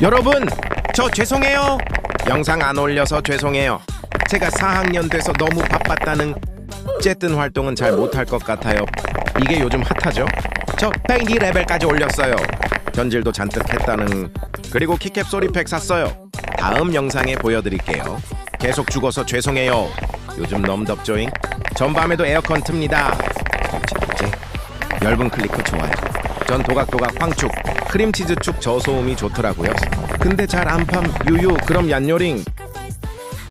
여러분, 저 죄송해요. 영상 안 올려서 죄송해요. 제가 4학년 돼서 너무 바빴다는 어쨌든 활동은 잘 못할 것 같아요. 이게 요즘 핫하죠? 저 페인디 레벨까지 올렸어요. 견질도 잔뜩 했다는. 그리고 키캡 소리팩 샀어요. 다음 영상에 보여드릴게요. 계속 죽어서 죄송해요. 요즘 너무 덥죠잉? 전밤에도 에어컨 틉니다. 그치? 엷은 클리크 좋아요. 전 도각도각 황축 크림치즈축 저소음이 좋더라고요. 근데 잘 안 팜 유유. 그럼 얀요링